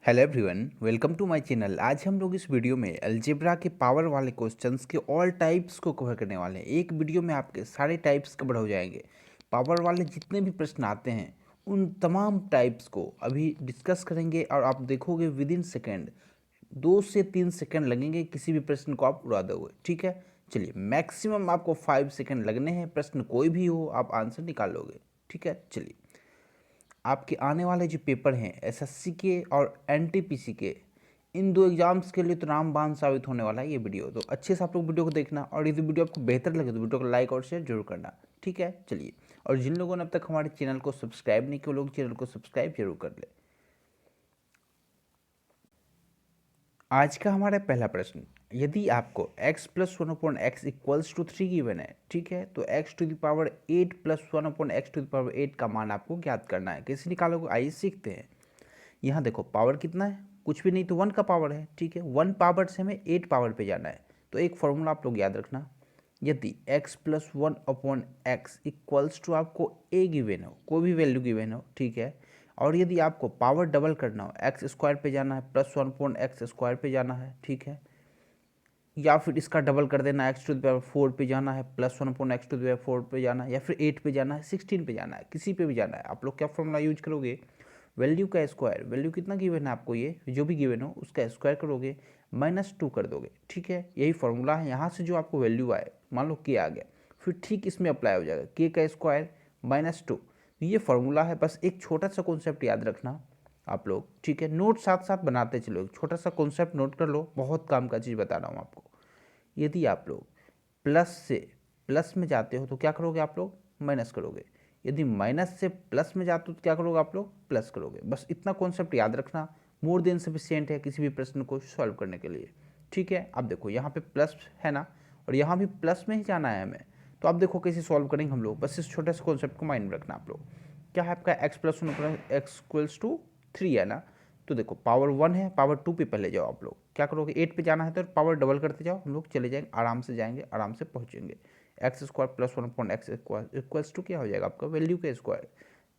Hello everyone, welcome to my channel. आज हम लोग इस वीडियो में अलजेब्रा के पावर वाले क्वेश्चंस के ऑल टाइप्स को कवर करने वाले हैं। एक वीडियो में आपके सारे टाइप्स कवर हो जाएंगे। पावर वाले जितने भी प्रश्न आते हैं उन तमाम टाइप्स को अभी डिस्कस करेंगे और आप देखोगे विद इन सेकेंड 2 से 3 सेकेंड लगेंगे, किसी भी प्रश्न को आप उड़ा दोगे। ठीक है, चलिए मैक्सिमम आपको 5 सेकेंड लगने हैं। प्रश्न कोई भी हो आप आंसर निकाल लोगे। ठीक है, चलिए आपके आने वाले जो पेपर हैं एसएससी के और एनटीपीसी के, इन दो एग्जाम्स के लिए तो रामबाण साबित होने वाला है ये वीडियो। तो अच्छे से आप लोग वीडियो को देखना और यदि वीडियो आपको बेहतर लगे तो वीडियो को लाइक और शेयर जरूर करना। ठीक है, चलिए। और जिन लोगों ने अब तक हमारे चैनल को सब्सक्राइब नहीं किया वो लोग चैनल को सब्सक्राइब जरूर कर ले। आज का हमारा पहला प्रश्न, यदि आपको x plus 1/x equals to 3 given है, ठीक है, तो x to the power 8 plus 1/x to the power 8 का मान आपको ज्ञात करना है। कैसे निकालोगे आइए सीखते हैं। यहाँ देखो पावर कितना है, कुछ भी नहीं तो 1 का पावर है। ठीक है, 1 पावर से हमें 8 पावर पे जाना है। तो एक फॉर्मूला आप लोग याद रखना, यदि x plus 1/x equals to आपको a गिवन हो, कोई भी वैल्यू गिवन हो, ठीक है, और यदि आपको पावर डबल करना हो, एक्स स्क्वायर पे जाना है, प्लस 1/x स्क्वायर पे जाना है, ठीक है, या फिर इसका डबल कर देना, एक्स टू द पावर 4 पे जाना है, plus 1/x to the power 4 पे जाना है, या फिर 8 पे जाना है, 16 पे जाना है, किसी पे भी जाना है, आप लोग क्या फॉर्मूला यूज करोगे, वैल्यू का स्क्वायर, वैल्यू कितना गिवन है आपको, ये जो भी गिवन हो उसका स्क्वायर करोगे, -2 कर दोगे। ठीक है, यही फॉर्मूला है। यहाँ से जो आपको वैल्यू आए, मान लो के आ गया, फिर ठीक इसमें अप्लाई हो जाएगा, के का स्क्वायर -2। ये फॉर्मूला है। बस एक छोटा सा कॉन्सेप्ट याद रखना आप लोग, ठीक है, नोट साथ साथ बनाते चलो, एक छोटा सा कॉन्सेप्ट नोट कर लो, बहुत काम का चीज़ बता रहा हूँ आपको। यदि आप लोग प्लस से प्लस में जाते हो तो क्या करोगे आप लोग, माइनस करोगे। यदि माइनस से प्लस में जाते हो तो क्या करोगे आप लोग, प्लस करोगे। बस इतना कॉन्सेप्ट याद रखना, मोर देन सफिशिएंट है किसी भी प्रश्न को सॉल्व करने के लिए। ठीक है, अब देखो यहाँ पे प्लस है ना, और यहाँ भी प्लस में ही जाना है हमें। तो अब देखो कैसे सॉल्व करेंगे हम लोग, बस इस छोटे से कॉन्सेप्ट को माइंड में रखना आप लोग। क्या है आपका x प्लस 1/x=3 है ना, तो देखो पावर 1 है, पावर 2 पे पहले जाओ आप लोग, क्या करोगे 8 पे जाना है तो पावर डबल करते जाओ, हम लोग चले जाएंगे, आराम से जाएंगे, आराम से पहुंचेंगे। x² plus 1/x equals to क्या हो जाएगा आपका, वैल्यू का स्क्वायर,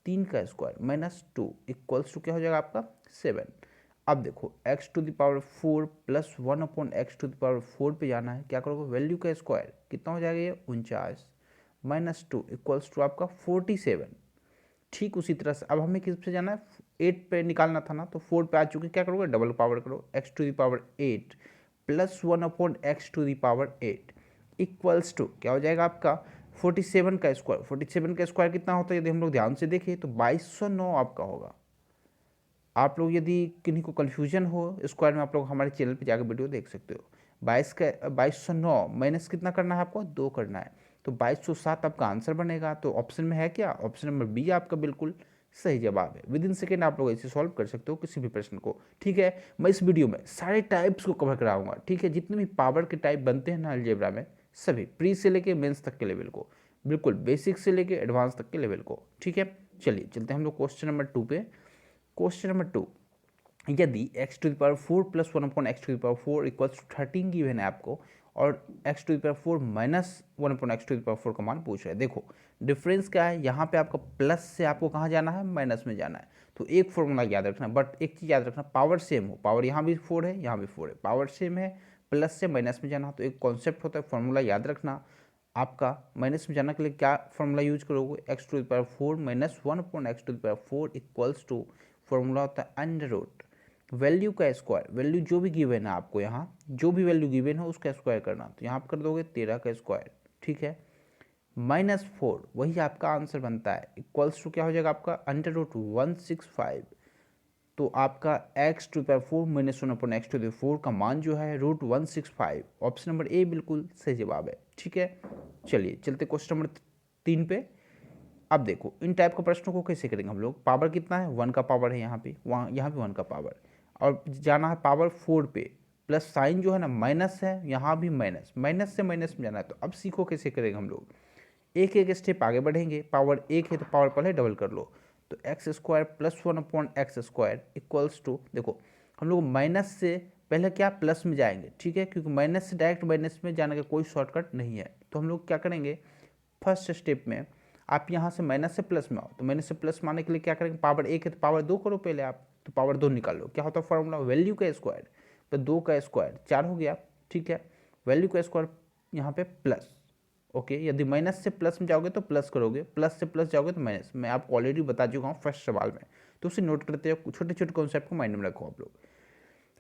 3 का स्क्वायर -2 इक्वल्स टू क्या हो जाएगा आपका 7। अब देखो x to the power 4 plus 1/x to the power 4 पे जाना है, क्या करोगे वैल्यू का स्क्वायर, कितना हो जाएगा ये 49 -2 इक्वल्स टू आपका 47। ठीक उसी तरह से अब हमें किस पे जाना है, 8 पे निकालना था ना, तो 4 पे आ चुके, क्या करोगे डबल पावर करो, x to the power 8 plus 1/x to the power 8 equals to क्या हो जाएगा आपका 47 का स्क्वायर। 47 का स्क्वायर कितना होता है, यदि हम लोग ध्यान से देखें तो 2209 आपका होगा। आप लोग यदि किन्हीं को कन्फ्यूजन हो स्क्वायर में, आप लोग हमारे चैनल पे जाकर वीडियो देख सकते हो। 2209 माइनस कितना करना है आपको, 2 करना है, तो 2207 आपका आंसर बनेगा। तो ऑप्शन में है क्या, ऑप्शन नंबर बी आपका बिल्कुल सही जवाब है। विद इन सेकेंड आप लोग ऐसे सॉल्व कर सकते हो किसी भी प्रश्न को। ठीक है, मैं इस वीडियो में सारे टाइप्स को कवर कराऊंगा। ठीक है, जितने भी पावर के टाइप बनते हैं ना अलजेब्रा में, सभी प्री से लेके मेंस तक के लेवल को, बिल्कुल बेसिक से लेके एडवांस तक के लेवल को। ठीक है, चलिए चलते हैं हम लोग क्वेश्चन नंबर 2 पे। क्वेश्चन नंबर 2, यदि x to the power 4 plus 1/x to the power 4 equals to 13 given है आपको, और x to the power 4 minus 1/x to the power 4 का मान पूछ रहा है। देखो डिफरेंस क्या है, यहाँ पे आपका प्लस से आपको कहाँ जाना है, माइनस में जाना है। तो एक फॉर्मूला याद रखना, बट एक चीज़ याद रखना, पावर सेम हो, पावर यहाँ भी 4 है यहाँ भी 4 है, पावर सेम है, प्लस से माइनस में जाना। तो एक कॉन्सेप्ट होता है, फॉर्मूला याद रखना आपका, माइनस में जाने के लिए क्या फॉर्मूला यूज करोगे, x to the power 4 minus 1/x to the power 4 equals to, formula होता है अंडर रूट वैल्यू का स्क्वायर, वैल्यू जो भी गिवन है आपको, यहाँ जो भी वैल्यू गिवन है उसका स्क्वायर करना, तो यहाँ आप कर दोगे 13 का स्क्वायर। ठीक है, -4 वही आपका आंसर बनता है, इक्वल्स टू क्या हो जाएगा आपका अंडर रूट 165। तो आपका x to power 4 minus 1/x to the 4 का मान जो है √165, ऑप्शन नंबर ए बिल्कुल सही जवाब है। ठीक है, चलिए चलते क्वेश्चन नंबर 3 पे। अब देखो इन टाइप के प्रश्नों को कैसे करेंगे हम लोग, पावर कितना है 1 का पावर है, यहाँ पे वहाँ यहाँ भी 1 का पावर, और जाना है पावर 4 पे, प्लस साइन जो है ना माइनस है, यहाँ भी माइनस, माइनस से माइनस में जाना है। तो अब सीखो कैसे करेंगे हम लोग, एक एक स्टेप आगे बढ़ेंगे, पावर 1 है तो पावर पहले डबल कर लो, तो x² plus 1/x² equals to, देखो हम लोग माइनस से पहले क्या प्लस में जाएंगे, ठीक है, क्योंकि माइनस से डायरेक्ट माइनस में जाने का कोई शॉर्टकट नहीं है। तो हम लोग क्या करेंगे, फर्स्ट स्टेप में आप यहाँ से माइनस से प्लस में आओ, तो माइनस से प्लस मारने के लिए क्या करेंगे, पावर 1 है तो पावर 2 करो पहले आप, तो पावर 2 निकालो, क्या होता है फॉर्मूला, वैल्यू का स्क्वायर तो 2 का स्क्वायर 4 हो गया, ठीक है। वैल्यू का स्क्वायर यहाँ पे प्लस, ओके। यदि माइनस से प्लस में जाओगे तो प्लस करोगे, प्लस से प्लस जाओगे तो माइनस। मैं आपको ऑलरेडी बता चुका हूँ फर्स्ट सवाल में, तो उसे नोट करते हो, छोटे छोटे कॉन्सेप्ट को माइंड में रखो आप लोग।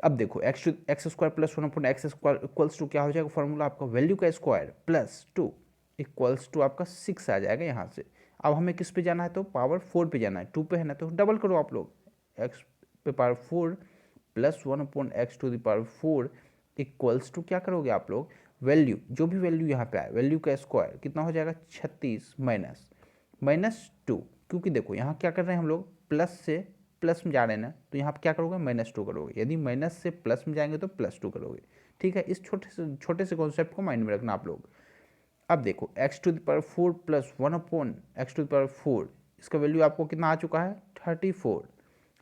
अब देखो x square plus 1/x square equals to क्या हो जाएगा फॉर्मूला आपका, वैल्यू का स्क्वायर प्लस 2 इक्वल्स टू आपका 6 आ जाएगा यहाँ से। अब हमें किस पे जाना है, तो पावर 4 पे जाना है, 2 पे है ना, तो डबल करो आप लोग, x पे power 4 plus 1/x⁴ equals to क्या करोगे आप लोग, वैल्यू जो भी वैल्यू यहाँ पे आए, वैल्यू का स्क्वायर कितना हो जाएगा 36 -2, क्योंकि देखो यहाँ क्या कर रहे हैं हम लोग, प्लस से प्लस में जा रहे हैं ना, तो यहाँ पे क्या करोगे -2 करोगे, यदि माइनस से प्लस में जाएंगे तो +2 करोगे, ठीक है। इस छोटे से कॉन्सेप्ट को माइंड में रखना आप लोग। अब देखो x⁴ प्लस 1/x⁴, इसका वैल्यू आपको कितना आ चुका है 34।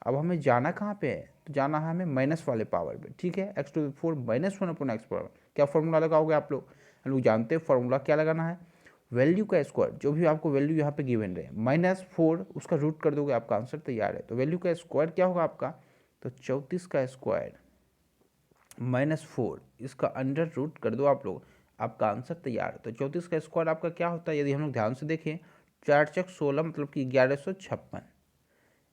अब हमें जाना कहाँ पे है, तो जाना है हमें माइनस वाले पावर पे, ठीक है। x⁴ -1/x, क्या फॉर्मूला लगाओगे आप लोग, हम लोग जानते हैं फॉर्मूला क्या लगाना है, वैल्यू का स्क्वायर जो भी आपको वैल्यू यहाँ पे गिवन रहे -4 उसका रूट कर दोगे, आपका आंसर तैयार है। तो वैल्यू का स्क्वायर क्या होगा आपका, तो 34 का स्क्वायर -4 इसका अंडर रूट कर दो आप लोग, आपका आंसर तैयार है। तो 34 का स्क्वायर आपका क्या होता है, यदि हम लोग ध्यान से देखें 4 चक 16 मतलब कि 1156,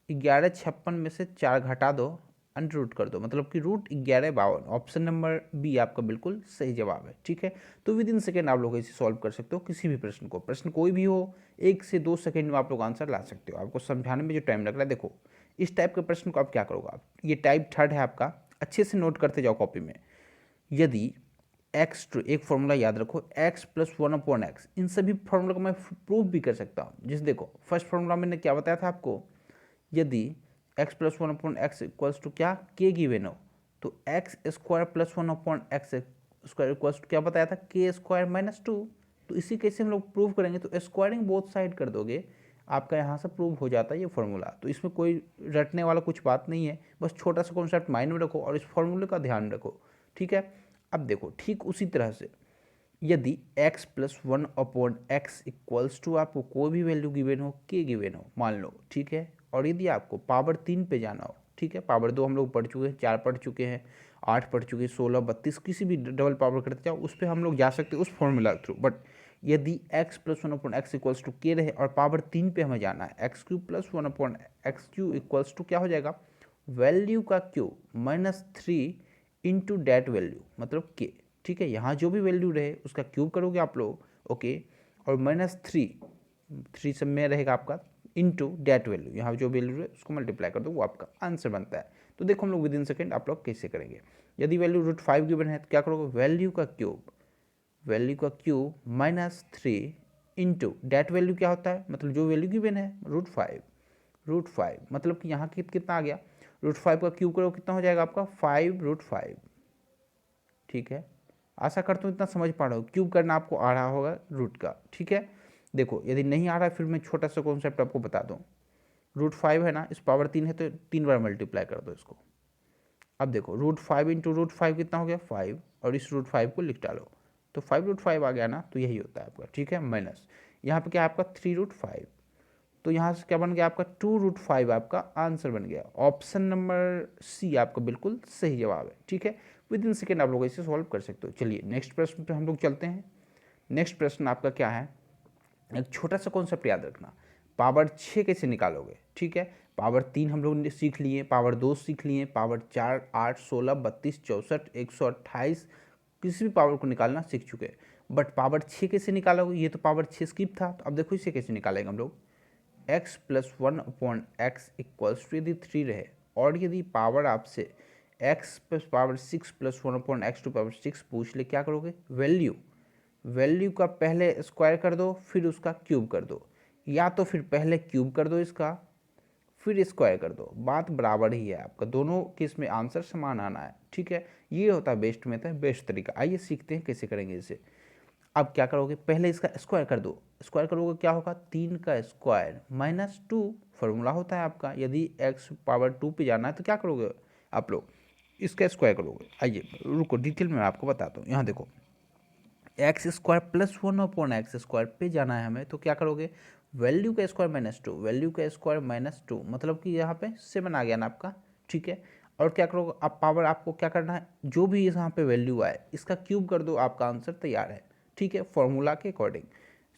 1156 में से 4 घटा दो, अंडर रूट कर दो, मतलब कि √1152। ऑप्शन नंबर बी आपका बिल्कुल सही जवाब है, ठीक है। तो विद इन सेकेंड आप लोग इसे सॉल्व कर सकते हो किसी भी प्रश्न को, प्रश्न कोई भी हो 1 से 2 सेकेंड में आप लोग आंसर ला सकते हो। आपको समझाने में जो टाइम लग रहा है, देखो इस टाइप के प्रश्न को आप क्या करोगे, आप ये टाइप 3 है आपका, अच्छे से नोट करते जाओ कॉपी में। यदि एक फॉर्मूला याद रखो, x + 1/x, इन सभी फॉर्मूला को मैं प्रूव भी कर सकता हूँ। जैसे देखो फर्स्ट फॉर्मूला मैंने क्या बताया था आपको, यदि x + 1/x इक्वल्स टू क्या k गिवन हो, तो x² + 1/x² इक्वल्स टू क्या बताया था, k² - 2। तो इसी कैसे हम लोग प्रूव करेंगे, तो स्क्वायरिंग बोथ साइड कर दोगे, आपका यहाँ से प्रूव हो जाता है ये फॉर्मूला। तो इसमें कोई रटने वाला कुछ बात नहीं है, बस छोटा सा कॉन्सेप्ट माइंड में रखो और इस फॉर्मूले का ध्यान रखो, ठीक है। अब देखो ठीक उसी तरह से यदि x + 1/x इक्वल्स टू आपको कोई भी वैल्यू गिवन हो, k गिवन हो मान लो, ठीक है। और यदि आपको पावर 3 पे जाना हो, ठीक है, पावर 2 हम लोग पढ़ चुके हैं, 4 पढ़ चुके हैं, 8 पढ़ चुके हैं, 16 32 किसी भी डबल पावर करते जाओ उस पर हम लोग जा सकते हैं उस फॉर्मूला के थ्रू। बट यदि x + 1/x equals to k रहे और पावर 3 पे हमें जाना है, x³ + 1/x³ इक्वल्स टू क्या हो जाएगा, वैल्यू का क्यूब -3 इंटू डेट वैल्यू मतलब k, ठीक है। यहाँ जो भी वैल्यू रहे उसका क्यूब करोगे आप लोग, ओके। और -3 सब में रहेगा आपका इंटू डेट वैल्यू, यहाँ जो वैल्यू है उसको मल्टीप्लाई कर दो, वो आपका आंसर बनता है। तो देखो हम लोग विद इन सेकेंड आप लोग कैसे करेंगे। यदि वैल्यू √5 गिवन है तो क्या करोगे, वैल्यू का क्यूब -3 इंटू डेट वैल्यू क्या होता है, मतलब जो वैल्यू गिवन है √5 मतलब कि यहाँ कितना आ गया, √5 का क्यूब करो कितना हो जाएगा आपका 5√5, ठीक है। आशा करता हूँ इतना समझ पा रहा हूँ, क्यूब करना आपको आ रहा होगा रूट का, ठीक है। देखो यदि नहीं आ रहा है फिर मैं छोटा सा कॉन्सेप्ट आपको बता दूँ, √5 है ना, इस पावर 3 है तो 3 बार मल्टीप्लाई कर दो इसको। अब देखो √5 इंटू √5 कितना हो गया 5, और इस √5 को लिख डालो तो 5√5 आ गया ना, तो यही होता है आपका, ठीक है। माइनस यहाँ पे क्या है आपका 3√5, तो यहाँ से क्या बन गया आपका 2√5, आपका आंसर बन गया। ऑप्शन नंबर सी आपका बिल्कुल सही जवाब है, ठीक है। विद इन सेकेंड आप लोग इसे सॉल्व कर सकते हो। चलिए नेक्स्ट प्रश्न पे हम लोग चलते हैं। नेक्स्ट प्रश्न आपका क्या है, एक छोटा सा कॉन्सेप्ट याद रखना, पावर 6 कैसे निकालोगे, ठीक है। पावर 3 हम लोग सीख लिए, पावर 2 सीख लिए, पावर 4 8 16 32 64 128 किसी भी पावर को निकालना सीख चुके हैं। बट पावर 6 कैसे निकालोगे, ये तो पावर 6 स्किप था, तो अब देखो इसे कैसे निकालेंगे हम लोग। x + 1/x इक्वल्स टू यदि 3 रहे और यदि पावर आपसे x + पावर 6 + 1/x⁴ पूछ ले, क्या करोगे, वैल्यू का पहले स्क्वायर कर दो फिर उसका क्यूब कर दो, या तो फिर पहले क्यूब कर दो इसका फिर स्क्वायर कर दो, बात बराबर ही है आपका, दोनों केस में आंसर समान आना है, ठीक है। ये होता है बेस्ट मेथड, बेस्ट तरीका। आइए सीखते हैं कैसे करेंगे इसे। अब क्या करोगे, पहले इसका स्क्वायर कर दो, स्क्वायर करोगे क्या होगा 3 का स्क्वायर -2 फॉर्मूला होता है आपका। यदि x पावर 2 पे जाना है तो क्या करोगे आप लोग, इसका स्क्वायर करोगे। आइए रुको डिटेल में मैं आपको बताता हूँ। यहाँ देखो x² + 1/x² पे जाना है हमें, तो क्या करोगे, वैल्यू का स्क्वायर -2, वैल्यू का स्क्वायर -2 मतलब कि यहाँ पे 7 आ गया ना आपका, ठीक है। और क्या करोगे आप, पावर आपको क्या करना है, जो भी यहाँ पे वैल्यू आए इसका क्यूब कर दो, आपका आंसर तैयार है। ठीक है, फॉर्मूला के अकॉर्डिंग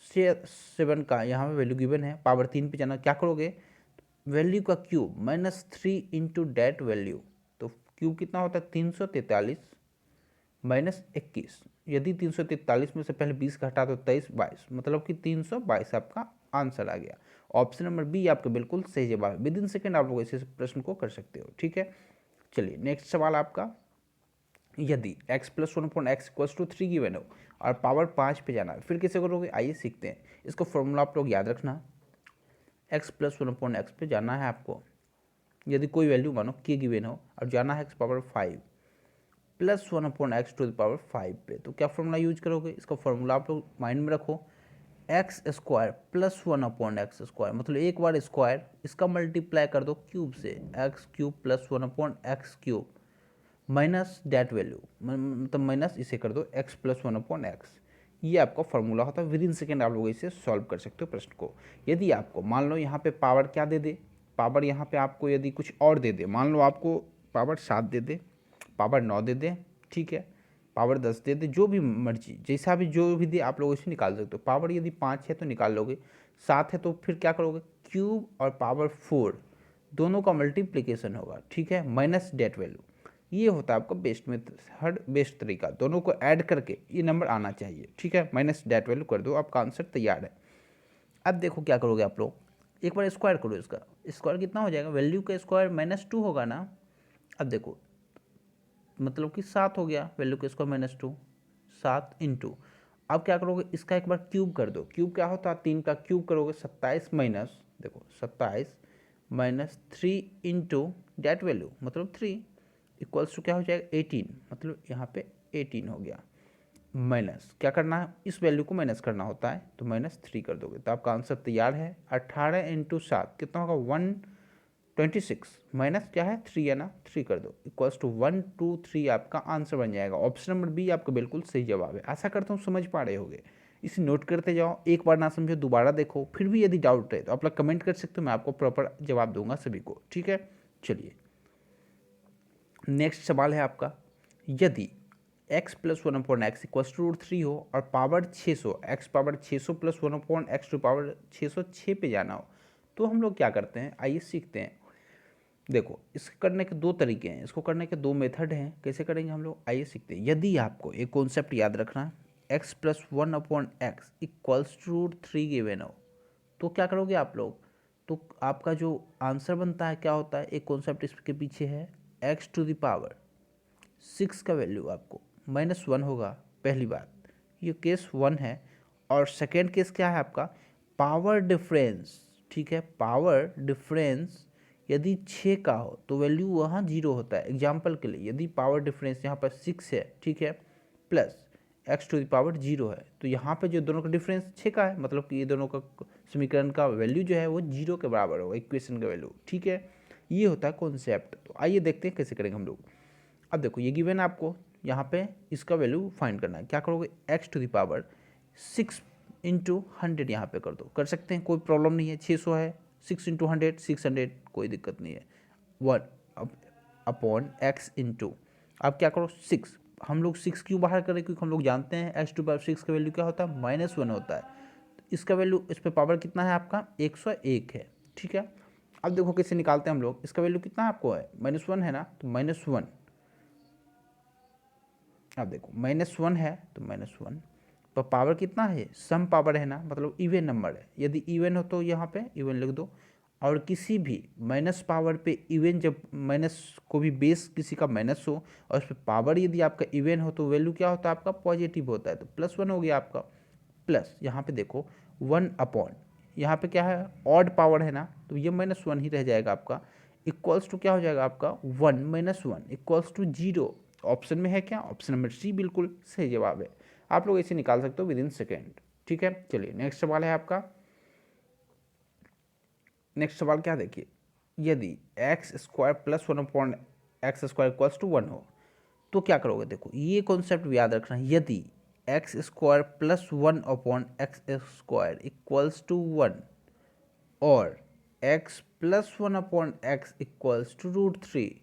7 का यहाँ पे वैल्यू गिवन है, पावर 3 पे जाना, क्या करोगे वैल्यू का क्यूब -3 इंटू डेट वैल्यू, तो क्यूब कितना होता है 343 -21। यदि 343 में से पहले 20 का हटा तो 23 22, मतलब कि 322 आपका आंसर आ गया। ऑप्शन नंबर बी आपका बिल्कुल सही जवाब है। विद इन सेकेंड आप लोग इस प्रश्न को कर सकते हो। ठीक है, चलिए नेक्स्ट सवाल आपका, यदि x + 1/x = 3 गिवन हो और पावर 5 पे जाना है, फिर कैसे करोगे, आइए सीखते हैं। इसका फॉर्मूला आप लोग याद रखना, x + 1/x पे जाना है आपको, यदि कोई वैल्यू मानो k गिवन हो और जाना है x⁵ + 1/x⁵ पे, तो क्या फॉर्मूला यूज करोगे, इसका फॉर्मूला आप लोग माइंड में रखो, x² + 1/x², मतलब एक बार स्क्वायर इसका मल्टीप्लाई कर दो क्यूब से, x³ + 1/x³ minus that value, मतलब माइनस इसे कर दो x + 1/x। ये आपका फॉर्मूला होता है। विद इन सेकेंड आप लोग इसे सॉल्व कर सकते हो प्रश्न को। यदि आपको मान लो यहाँ पे पावर क्या दे दे, पावर यहाँ पे आपको यदि कुछ और दे दे, मान लो आपको पावर 7 दे दे, पावर 9 दे दे, ठीक है, पावर 10 दे दे, जो भी मर्जी जैसा भी जो भी दे आप लोग इसे निकाल सकते हो। पावर यदि 5 है तो निकाल लोगे, 7 है तो फिर क्या करोगे, क्यूब और पावर 4 दोनों का मल्टीप्लिकेशन होगा, ठीक है, माइनस डेट वैल्यू। ये होता है आपका बेस्ट मेथड, बेस्ट तरीका, दोनों को ऐड करके ये नंबर आना चाहिए। ठीक है, माइनस डेट वैल्यू कर दो, आपका आंसर तैयार है। अब देखो क्या करोगे आप लोग, एक बार स्क्वायर करो, इसका स्क्वायर कितना हो जाएगा, वैल्यू का स्क्वायर -2 होगा ना। अब देखो मतलब कि 7 हो गया, वैल्यू का स्क्वायर -2, 7 इंटू, अब क्या करोगे इसका एक बार क्यूब कर दो, क्यूब क्या होता है 3 का क्यूब करोगे 27 माइनस, देखो 27 -3 इंटू डेट वैल्यू मतलब 3 इक्वल्स टू क्या हो जाएगा 18, मतलब यहाँ पे 18 हो गया। माइनस क्या करना है, इस वैल्यू को माइनस करना होता है, तो -3 कर दोगे तो आपका आंसर तैयार है। 18 इंटू 7 कितना होगा 126, माइनस क्या है 3 है ना, 3 कर दो इक्वल्स टू 123, आपका आंसर बन जाएगा। ऑप्शन नंबर बी आपका बिल्कुल सही जवाब है। आशा करता हूँ समझ पा रहे होगे, इसे नोट करते जाओ, एक बार ना समझो दोबारा देखो, फिर भी यदि डाउट है तो आप लोग कमेंट कर सकते हो, मैं आपको प्रॉपर जवाब दूंगा सभी को। ठीक है, चलिए नेक्स्ट सवाल है आपका, यदि x + 1/x = √3 हो और पावर 600, x पावर 600 + 1/x⁶ पे जाना हो, तो हम लोग क्या करते हैं, आइए सीखते हैं। देखो इसके करने के दो तरीके हैं, इसको करने के दो मेथड हैं, कैसे करेंगे हम लोग, आइए सीखते हैं। यदि आपको एक कॉन्सेप्ट याद रखना है, x + 1/x = √3 गिवन हो, तो क्या करोगे आप लोग, तो आपका जो आंसर बनता है क्या होता है, एक कॉन्सेप्ट इसके पीछे है, x⁶ का वैल्यू आपको -1 होगा, पहली बात, ये केस 1 है। और सेकेंड केस क्या है आपका, पावर डिफरेंस, ठीक है, पावर डिफरेंस यदि 6 का हो तो वैल्यू वहाँ 0 होता है। एग्जाम्पल के लिए यदि पावर डिफरेंस यहाँ पर 6 है, ठीक है, प्लस x⁴ है, तो यहाँ पे जो दोनों का डिफरेंस 6 का है, मतलब कि ये दोनों का समीकरण का वैल्यू जो है वो 0 के बराबर होगा, इक्वेशन का वैल्यू। ठीक है, ये होता है कॉन्सेप्ट। तो आइए देखते हैं कैसे करेंगे हम लोग। अब देखो ये गिवन है आपको, यहाँ पे इसका वैल्यू फाइंड करना है, क्या करोगे x⁶ इंटू 100 यहाँ पे कर दो, कर सकते हैं, कोई प्रॉब्लम नहीं है। 600 है, 6 इंटू 100 600, कोई दिक्कत नहीं है। 1/x इंटू, अब क्या करो 6, हम लोग 6 क्यों बाहर करें, क्योंकि हम लोग जानते हैं x⁴ का वैल्यू क्या होता है -1 होता है। इसका वैल्यू, इस पर पावर कितना है आपका 101 है। ठीक है, अब देखो कैसे निकालते हैं हम लोग, इसका वैल्यू कितना आपको है -1 है ना, तो -1, अब देखो -1 है तो -1 पर पावर कितना है, सम पावर है ना, मतलब इवन नंबर है। यदि इवन हो तो यहाँ पे इवन लिख दो, और किसी भी माइनस पावर पे इवन, जब माइनस को भी बेस किसी का माइनस हो और उस पर पावर यदि आपका इवन हो तो वैल्यू क्या होता है आपका पॉजिटिव होता है, तो +1 हो गया आपका। प्लस यहाँ पे देखो 1/, यहाँ पे क्या है ऑड पावर है ना, तो ये -1 ही रह जाएगा आपका, इक्वल्स टू क्या हो जाएगा आपका 1 - 1 इक्वल्स टू 0। ऑप्शन में है क्या, ऑप्शन नंबर सी बिल्कुल सही जवाब है। आप लोग इसे निकाल सकते हो विद इन सेकेंड। ठीक है, चलिए नेक्स्ट सवाल है आपका। नेक्स्ट सवाल क्या देखिए, यदि x² + 1/x² = 1 हो, तो क्या करोगे, देखो ये कॉन्सेप्ट भी याद रखना है। यदि x² + 1/x² = 1 और x plus one upon x equals to root three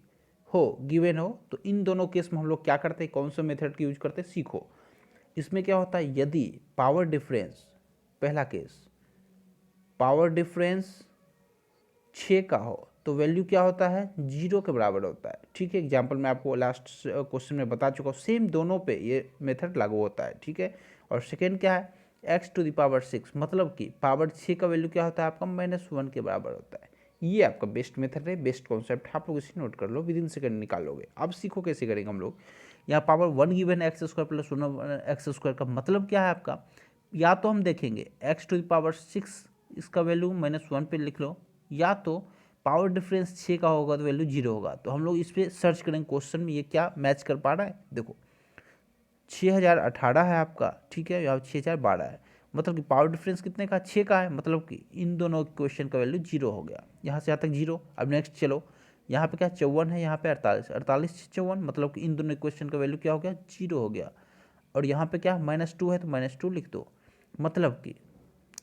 हो, गिवन हो, तो इन दोनों केस में हम लोग क्या करते हैं, कौन सा मेथड का यूज करते हैं, सीखो। इसमें क्या होता है, यदि पावर डिफरेंस, पहला केस, पावर डिफरेंस 6 का हो तो वैल्यू क्या होता है, 0 के बराबर होता है। ठीक है, एग्जाम्पल मैं आपको लास्ट क्वेश्चन में बता चुका हूँ, सेम दोनों पे ये मेथड लागू होता है। ठीक है, और सेकेंड क्या है, x⁻6, मतलब कि पावर 6 का वैल्यू क्या होता है आपका, -1 के बराबर होता है। ये आपका बेस्ट मेथड है, बेस्ट कॉन्सेप्ट है, आप लोग इसे नोट कर लो, विद इन सेकेंड निकालोगे। अब सीखो कैसे करेंगे हम लोग। यहाँ पावर 1 गिवन है x² + 1 x² का मतलब क्या है आपका, या तो हम देखेंगे x⁻6 इसका वैल्यू -1 पे लिख लो, या तो पावर डिफरेंस 6 का होगा तो वैल्यू 0 होगा। तो हम लोग इस पर सर्च करेंगे क्वेश्चन में, ये क्या मैच कर पा रहा है। देखो 6018 है आपका, ठीक है, यहाँ 6012 है, मतलब कि पावर डिफरेंस कितने का, 6 का है, मतलब कि इन दोनों क्वेश्चन का वैल्यू 0 हो गया। यहाँ से यहाँ तक 0। अब नेक्स्ट चलो, यहाँ पे क्या 54 है, यहाँ पे 48, 48 से 54, मतलब कि इन दोनों क्वेश्चन का वैल्यू क्या हो गया, 0 हो गया। और यहाँ पे क्या -2 है तो -2 लिख दो, मतलब कि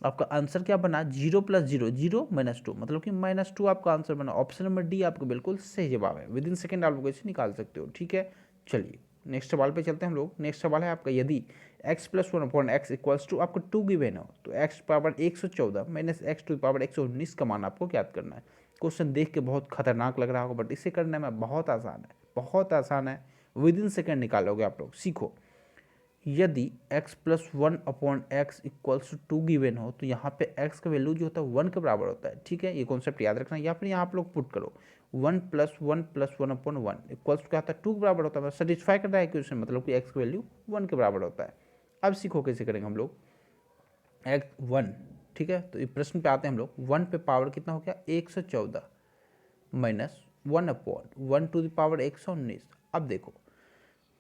आपका आंसर क्या बना, 0 + 0 0 -2, मतलब कि -2 आपका आंसर बना। ऑप्शन नंबर डी आपका बिल्कुल सही जवाब है। विद इन सेकेंड आप लोग इसे निकाल सकते हो। ठीक है, चलिए नेक्स्ट सवाल पे चलते हैं हम लोग। नेक्स्ट सवाल है आपका, यदि x + 1 upon x equals to आपको 2 गिवन हो तो x⁻114 - x⁻119 का मान आपको ज्ञात करना है। क्वेश्चन देख के बहुत खतरनाक लग रहा होगा, बट इसे करने में बहुत आसान है, बहुत आसान है। विद इन सेकेंड निकालोगे आप लोग, सीखो। यदि x + 1 upon x equals to 2 given हो तो यहाँ पे x का वैल्यू जो होता है 1 के बराबर होता है। ठीक है, ये कॉन्सेप्ट याद रखना, या फिर यहाँ आप लोग पुट करो 1 + 1 + 1 अपॉन 1 इक्वल्स क्या होता है, 2 के बराबर होता है। सेटिस्फाई कर रहा है क्वेश्चन, मतलब कि x का वैल्यू 1 के बराबर होता है। अब सीखो कैसे करेंगे हम लोग। x 1, ठीक है, तो ये प्रश्न पे आते हैं हम लोग। 1 पे पावर कितना हो गया, 114 -1 अपॉन 1 टू द पावर 119। अब देखो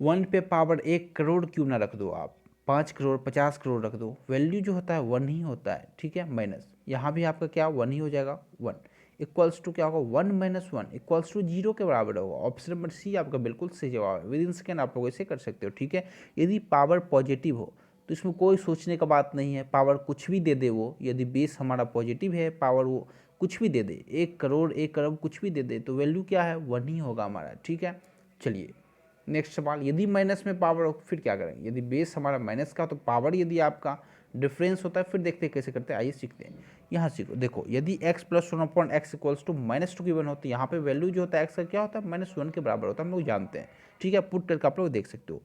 1 पे पावर 1 करोड़ क्यों ना रख दो आप, 5 करोड़ 50 करोड़ रख दो, वैल्यू जो होता है 1 ही होता है। ठीक है, माइनस यहाँ भी आपका क्या 1 ही हो जाएगा, 1 इक्वल्स टू क्या होगा, 1 - 1 इक्वल्स टू 0 के बराबर होगा। ऑप्शन नंबर सी आपका बिल्कुल सही जवाब है। विद इन सेकेंड आप लोग ऐसे कर सकते हो। ठीक है, यदि पावर पॉजिटिव हो तो इसमें कोई सोचने का बात नहीं है, पावर कुछ भी दे दे वो, यदि बेस हमारा पॉजिटिव है, पावर वो कुछ भी दे दे, 1 करोड़ 1 करोड़ कुछ भी दे दे, तो वैल्यू क्या है, 1 ही होगा हमारा। ठीक है, चलिए नेक्स्ट सवाल, यदि माइनस में पावर हो फिर क्या करेंगे। यदि बेस हमारा माइनस का तो पावर यदि आपका डिफरेंस होता है, फिर देखते हैं कैसे करते हैं, आइए सीखते हैं। यहाँ सीखो, देखो यदि x + 1 upon x equals to -2 given हो तो यहाँ पे वैल्यू जो होता है x का क्या होता है, -1 के बराबर होता है, हम लोग जानते हैं। ठीक है, पुट करके आप लोग देख सकते हो।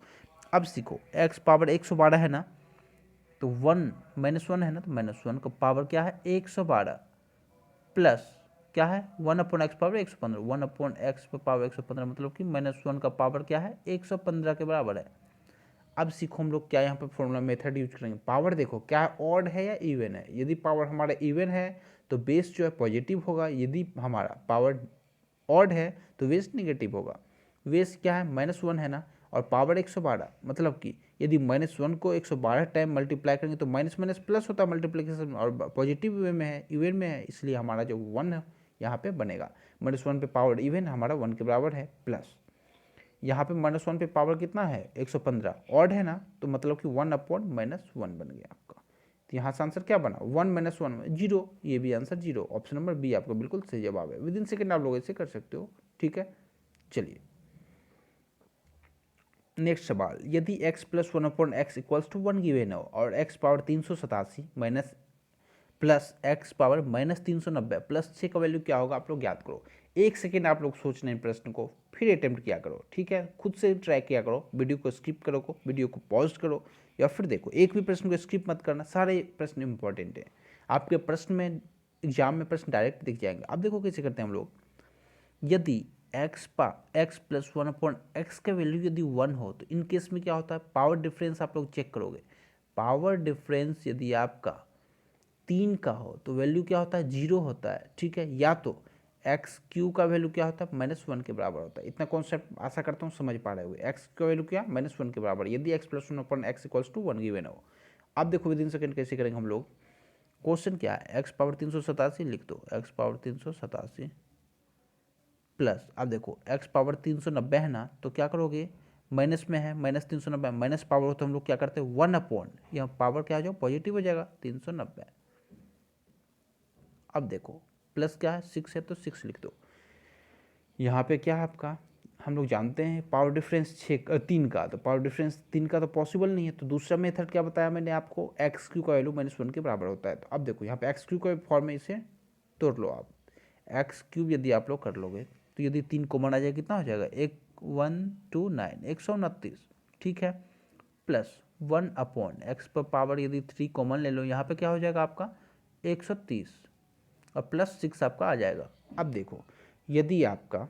अब सीखो, x पावर 112 है ना, तो 1 -1 है ना, तो -1 का पावर क्या है, 112 प्लस क्या है, 1 upon x power 115, 1 upon x power 115, मतलब कि -1 का पावर क्या है, 115 के बराबर है। अब सीखो हम लोग क्या यहाँ पे फॉर्मूला मेथड यूज करेंगे। पावर देखो क्या है, ऑड है या इवन है। यदि पावर हमारा इवन है तो बेस जो है पॉजिटिव होगा, यदि हमारा पावर ऑड है तो बेस निगेटिव होगा। बेस क्या है, -1 है ना, और पावर 112, मतलब कि यदि -1 को 112 टाइम मल्टीप्लाई करेंगे तो माइनस माइनस प्लस होता है मल्टीप्लिकेशन, और पॉजिटिव वे में है, इवन में है, इसलिए हमारा जो 1 है यहाँ पे बनेगा। -1 पे पावर इवन हमारा 1 के बराबर है, प्लस यहाँ पे -1 पे पावर कितना है, 115, ऑड है ना, तो मतलब कि 1 अपॉन -1 बन गया आपका। तो यहाँ से आंसर क्या बना, 1 - 1 0, ये भी आंसर 0। ऑप्शन नंबर बी आपका बिल्कुल सही जवाब है। विद इन सेकेंड आप लोग ऐसे कर सकते हो। ठीक है, चलिए नेक्स्ट सवाल, यदि x + 1 upon x equals to 1 given हो और x power 387 minus plus x power -390 plus 6 का वैल्यू क्या होगा, आप लोग याद करो। 1 सेकेंड आप लोग सोचना इन प्रश्न को, फिर अटेम्प्ट किया करो। ठीक है, खुद से ट्राई किया करो, वीडियो को स्किप करो, वीडियो को पॉज करो, या फिर देखो, एक भी प्रश्न को स्किप मत करना, सारे प्रश्न इंपॉर्टेंट हैं। आपके प्रश्न में एग्जाम में प्रश्न डायरेक्ट दिख जाएंगे। अब देखो कैसे करते हैं हम लोग। यदि x + 1 अपॉन एक्स का वैल्यू यदि 1 हो तो इन केस में क्या होता है, पावर डिफरेंस आप लोग चेक करोगे। पावर डिफरेंस यदि आपका 3 का हो तो वैल्यू क्या होता है, 0 होता है। ठीक है, या तो x³ का वैल्यू क्या होता है, -1 के बराबर होता है। इतना कॉन्सेप्ट आशा करता हूँ समझ पा रहे हो। x का वैल्यू क्या, -1 के बराबर, यदि x + 1 upon x equals to 1 given हो। अब देखो विद इन सेकेंड कैसे करेंगे हम लोग। क्वेश्चन क्या है, x पावर 387 लिख दो, x पावर 387 प्लस, अब देखो x पावर 390 है ना, तो क्या करोगे, माइनस में है, -390, माइनस पावर हो तो हम लोग क्या करते हैं, 1 अपॉन, यहाँ पावर क्या हो जाओ पॉजिटिव हो जाएगा, 390। अब देखो प्लस क्या है 6 है तो 6 लिख दो। यहाँ पे क्या है आपका, हम लोग जानते हैं पावर डिफरेंस 3 का, तो पावर डिफरेंस 3 का तो पॉसिबल नहीं है। तो दूसरा मेथड क्या बताया मैंने आपको, एक्स क्यू का वैल्यू -1 के बराबर होता है। तो अब देखो यहाँ पे एक्स क्यू का फॉर्म में इसे तोड़ लो आप, एक्स क्यूब यदि आप लोग कर लोगे तो यदि 3 कॉमन आ जाए कितना हो जाएगा, 129 129, ठीक है, प्लस 1/x यदि 3 कॉमन ले लो, यहाँ पे क्या हो जाएगा आपका 130 और प्लस 6 आपका आ जाएगा। अब देखो यदि आपका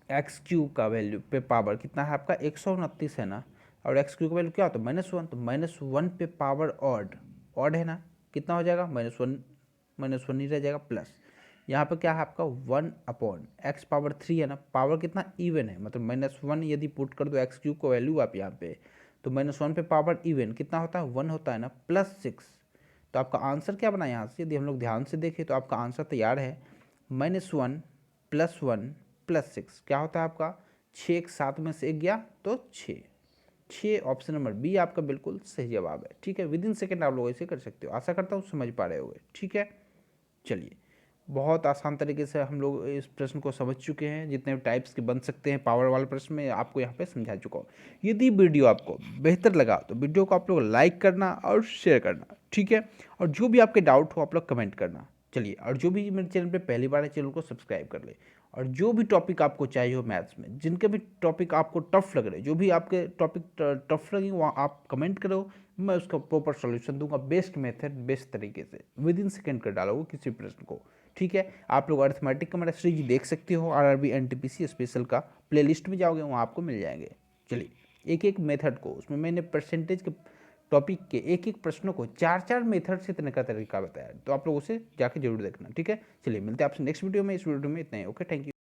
एक्स क्यूब का वैल्यू पे पावर कितना है आपका 129 है ना, और एक्स क्यूब का वैल्यू क्या होता है -1, तो -1 पे पावर ऑड है ना, कितना हो जाएगा -1 ही रह जाएगा, प्लस यहाँ पे क्या है आपका 1/x3 है ना, पावर कितना इवन है, मतलब -1 यदि पुट कर दो एक्स क्यूब का वैल्यू आप यहाँ पे, तो -1 पे पावर इवन कितना होता है 1 होता है ना, +6। तो आपका आंसर क्या बना यहाँ से, यदि हम लोग ध्यान से देखें तो आपका आंसर तैयार है -1 + 1 + 6 क्या होता है आपका 6, एक 7 में से एक गया तो 6। ऑप्शन नंबर बी आपका बिल्कुल सही जवाब है, ठीक है। विद इन सेकेंड आप लोग ऐसे कर सकते हो, आशा करता हूँ समझ पा रहे होगे, ठीक है। चलिए, बहुत आसान तरीके से हम लोग इस प्रश्न को समझ चुके हैं, जितने टाइप्स के बन सकते हैं पावर वाले प्रश्न में आपको यहाँ पे समझा चुका हूँ। यदि वीडियो आपको बेहतर लगा तो वीडियो को आप लोग लाइक करना और शेयर करना, ठीक है। और जो भी आपके डाउट हो आप लोग कमेंट करना। चलिए, और जो भी मेरे चैनल पे पहली बार है चैनल को सब्सक्राइब कर ले। और जो भी टॉपिक आपको चाहिए हो मैथ्स में, जिनके भी टॉपिक आपको टफ लग रहे, जो भी आपके टॉपिक टफ लगे वहाँ आप कमेंट करो, मैं उसका प्रॉपर सॉल्यूशन दूंगा, बेस्ट मेथड बेस्ट तरीके से विद इन सेकेंड कर डालोगे किसी प्रश्न को, ठीक है। आप लोग अर्थमेटिक का मेरा सीरीज देख सकते हो, आरआरबी एनटीपीसी स्पेशल का प्लेलिस्ट में जाओगे वहाँ आपको मिल जाएंगे। चलिए, एक एक मेथड को, उसमें मैंने परसेंटेज के टॉपिक के एक एक प्रश्नों को 4-4 मेथड से इतने का तरीका बताया, तो आप लोग उसे जाके जरूर देखना, ठीक है। चलिए, मिलते हैं आपसे नेक्स्ट वीडियो में। इस वीडियो में इतना ही, ओके, थैंक यू।